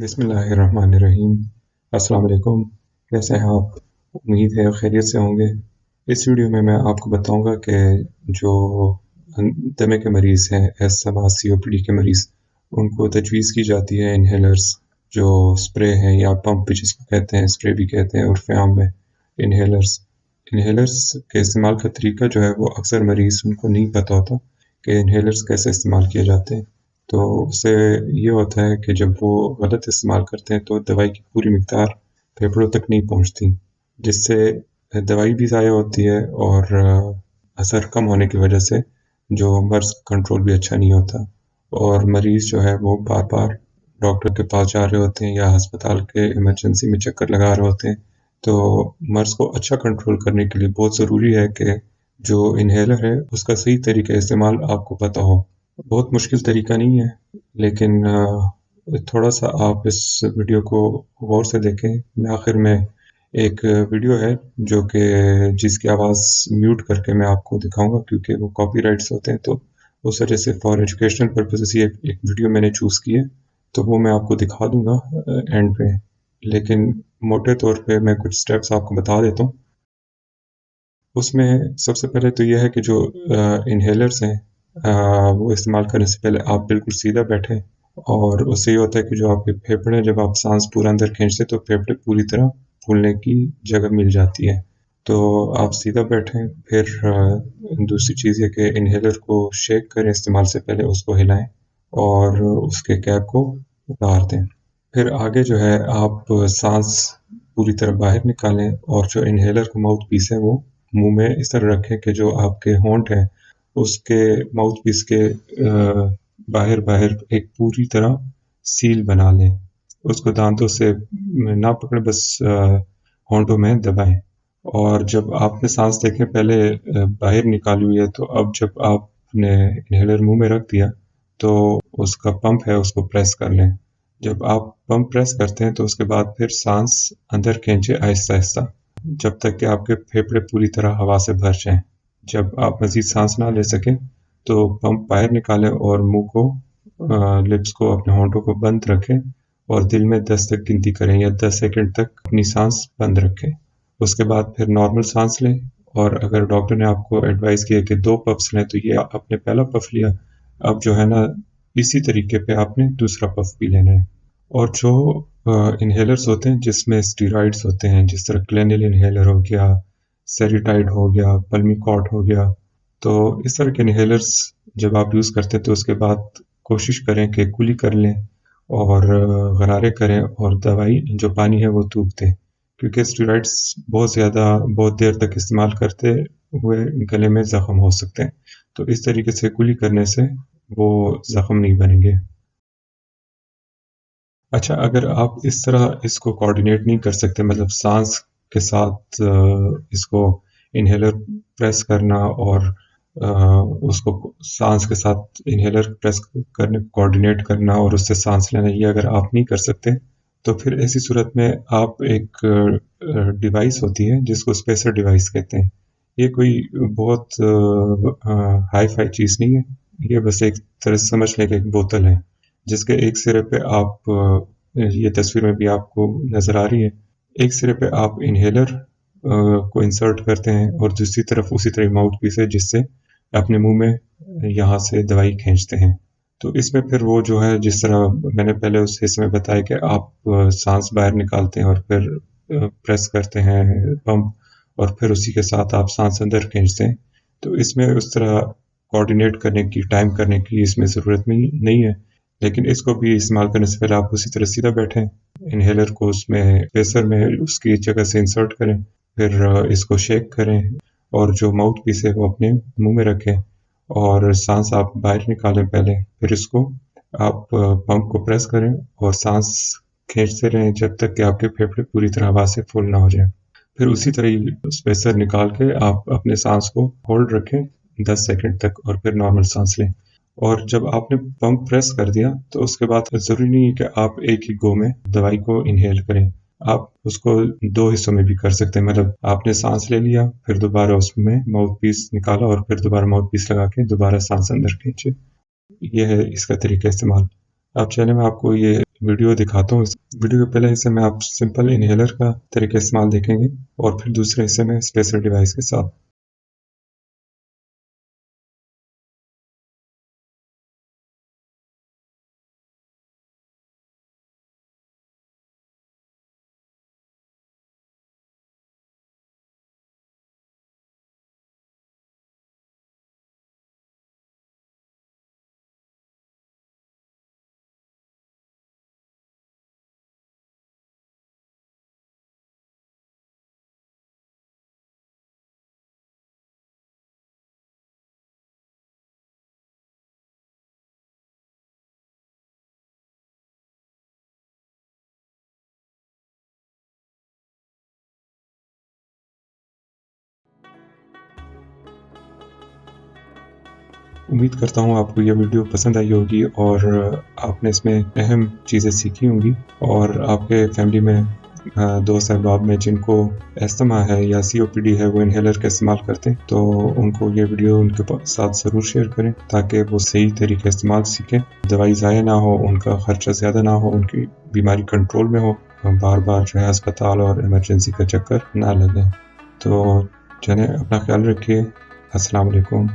बिस्मिल्लाहिर्रहमानिर्रहीम। अस्सलाम वालेकुम। कैसे हैं आप? उम्मीद है खैरियत से होंगे। इस वीडियो में मैं आपको बताऊंगा कि जो दमे के मरीज़ हैं, अस्थमा, सीओपीडी के मरीज़, उनको तजवीज़ की जाती है इन्हेलर्स, जो स्प्रे हैं या पंप भी जिसको कहते हैं, स्प्रे भी कहते हैं उर्फ़ आम में इन्हेलर्स। इन्हेलर्स के इस्तेमाल का तरीका जो है वो अक्सर मरीज़ उनको नहीं पता होता कि इन्हेलर्स कैसे इस्तेमाल किए जाते हैं। तो उससे ये होता है कि जब वो गलत इस्तेमाल करते हैं तो दवाई की पूरी मिक़दार फेफड़ों तक नहीं पहुँचती, जिससे दवाई भी ज़ाया होती है और असर कम होने की वजह से जो मर्ज़ कंट्रोल भी अच्छा नहीं होता और मरीज़ जो है वो बार-बार डॉक्टर के पास जा रहे होते हैं या अस्पताल के इमरजेंसी में चक्कर लगा रहे होते हैं। तो मर्ज़ को अच्छा कंट्रोल करने के लिए बहुत ज़रूरी है कि जो इन्हेलर है उसका सही तरीक़े इस्तेमाल आपको पता हो। बहुत मुश्किल तरीका नहीं है, लेकिन थोड़ा-सा आप इस वीडियो को गौर से देखें। मैं आखिर में एक वीडियो है जो कि जिसकी आवाज़ म्यूट करके मैं आपको दिखाऊँगा क्योंकि वो कॉपीराइट्स होते हैं, तो उस वजह से फॉर एजुकेशनल पर्पसेज़ ये एक वीडियो मैंने चूज़ की है, तो वो मैं आपको दिखा दूँगा एंड पे। लेकिन मोटे तौर पे मैं कुछ स्टेप्स आपको बता देता हूँ। उसमें सबसे पहले तो ये है कि जो इन्हेलर्स हैं वो इस्तेमाल करने से पहले आप बिल्कुल सीधा बैठें और उससे ये होता है कि जो आपके फेफड़े हैं, जब आप साँस पूरा अंदर खींचते हैं तो फेफड़े पूरी तरह फूलने की जगह मिल जाती है। तो आप सीधा बैठें, फिर दूसरी चीज़ ये कि इन्हेलर को शेक करें इस्तेमाल से पहले, उसको हिलाएँ और उसके कैप को उतार दें। फिर आगे जो है आप साँस पूरी तरह बाहर निकालें और जो इन्हेलर का माउथ पीस है वो मुँह में इस तरह रखें कि जो आपके होंठ हैं, उसके माउथ पीस के बाहर-बाहर एक पूरी तरह सील बना लें। उसको दाँतों से ना पकड़ें, बस होंठों में दबाएँ और जब आपने साँस देखें पहले बाहर निकाली हुई है, तो अब जब आपने इन्हेलर मुँह में रख दिया, तो उसका पंप है उसको प्रेस कर लें। जब आप पंप प्रेस करते हैं तो उसके बाद फिर साँस अंदर खींचे आहिस्ता-आहिस्ता, जब तक कि आपके फेफड़े पूरी तरह हवा से भर जाएँ। जब आप मज़ीद साँस ना ले सकें, तो पंप बाहर निकालें और मुँह को लिप्स को, अपने होंठों को बंद रखें और दिल में 10 तक गिनती करें या 10 सेकंड तक अपनी साँस बंद रखें। उसके बाद फिर नॉर्मल साँस लें और अगर डॉक्टर ने आपको एडवाइस किया कि 2 पफ्स लें, तो ये आपने पहला पफ लिया, अब जो है ना इसी तरीके पे आपने दूसरा पफ भी लेना है। और जो इन्हेलर्स होते हैं जिसमें स्टेरॉइड्स होते हैं, जिस तरह क्लेनिल इन्हेलर हो गया, सेरिटाइड हो गया, पल्मीकॉर्ड हो गया, तो इस तरह के इन्हेलर्स जब आप यूज़ करते हैं तो उसके बाद कोशिश करें कि कुली कर लें और गरारे करें और दवाई जो पानी है वो थूक दें। क्योंकि स्टेरॉइड्स बहुत ज़्यादा बहुत देर तक इस्तेमाल करते हुए गले में ज़ख्म हो सकते हैं। तो इस तरीके से कुली करने से वो ज़ख्म नहीं बनेंगे। अच्छा, अगर आप इस तरह इसको कोऑर्डिनेट नहीं कर सकते, मतलब साँस के साथ इसको इन्हेलर प्रेस करना और उसको साँस के साथ इन्हेलर प्रेस करने कोऑर्डिनेट करना और उससे साँस लेना, ये अगर आप नहीं कर सकते, तो फिर ऐसी सूरत में आप एक डिवाइस होती है जिसको स्पेसर डिवाइस कहते हैं। ये कोई बहुत हाई-फाई चीज़ नहीं है। ये बस एक तरह से समझ लें कि एक बोतल है, जिसके एक सिरे पे आप ये तस्वीर में भी आपको नज़र आ रही है, एक सिरे पे आप इन्हेलर को इंसर्ट करते हैं और दूसरी तरफ उसी तरह माउथ पीस है जिससे अपने मुँह में यहाँ से दवाई खींचते हैं। तो इसमें फिर वो जो है, जिस तरह मैंने पहले उस हिस्से में बताया कि आप साँस बाहर निकालते हैं और फिर प्रेस करते हैं पंप और फिर उसी के साथ आप साँस अंदर खींचते हैं। तो इसमें उस तरह कोऑर्डिनेट करने की, टाइम करने की इसमें ज़रूरत नहीं है। लेकिन इसको भी इस्तेमाल करने से पहले आप उसी तरह सीधा बैठें, इन्हेलर को उसमें स्पेसर में उसकी जगह से इंसर्ट करें, फिर इसको शेक करें और जो माउथ पीस है वो अपने मुँह में रखें और साँस आप बाहर निकालें पहले, फिर इसको आप पंप को प्रेस करें और साँस खींचते रहें जब तक कि आपके फेफड़े पूरी तरह हवा से फुल ना हो जाएँ। फिर उसी तरह ही स्पेसर निकाल के आप अपने साँस को होल्ड रखें 10 सेकंड तक और फिर नॉर्मल साँस लें। और जब आपने पंप प्रेस कर दिया, तो उसके बाद ज़रूरी नहीं है कि आप एक ही गो में दवाई को इन्हेल करें। आप उसको 2 हिस्सों में भी कर सकते हैं, मतलब आपने साँस ले लिया, फिर दोबारा उसमें माउथ पीस निकाला और फिर दोबारा माउथ पीस लगा के दोबारा साँस अंदर खींचे। ये है इसका तरीका इस्तेमाल। अब चलें मैं आपको ये वीडियो दिखाता हूँ। इस वीडियो के पहले हिस्से में आप सिंपल इनहेलर का तरीका इस्तेमाल देखेंगे और फिर दूसरे हिस्से में स्पेशल डिवाइस के साथ। उम्मीद करता हूँ आपको ये वीडियो पसंद आई होगी और आपने इसमें अहम चीज़ें सीखी होंगी और आपके फैमिली में दोस्त अहबाब में जिनको अस्थमा है या सीओपीडी है वो इनहेलर का इस्तेमाल करते हैं तो उनको ये वीडियो उनके साथ ज़रूर शेयर करें ताकि वो सही तरीके इस्तेमाल सीखें, दवाई ज़ाया ना हो, उनका खर्चा ज़्यादा ना हो, उनकी बीमारी कंट्रोल में हो, बार बार जो है अस्पताल और इमरजेंसी का चक्कर ना लगें। तो चलें, अपना ख्याल रखिए। अस्सलाम वालेकुम।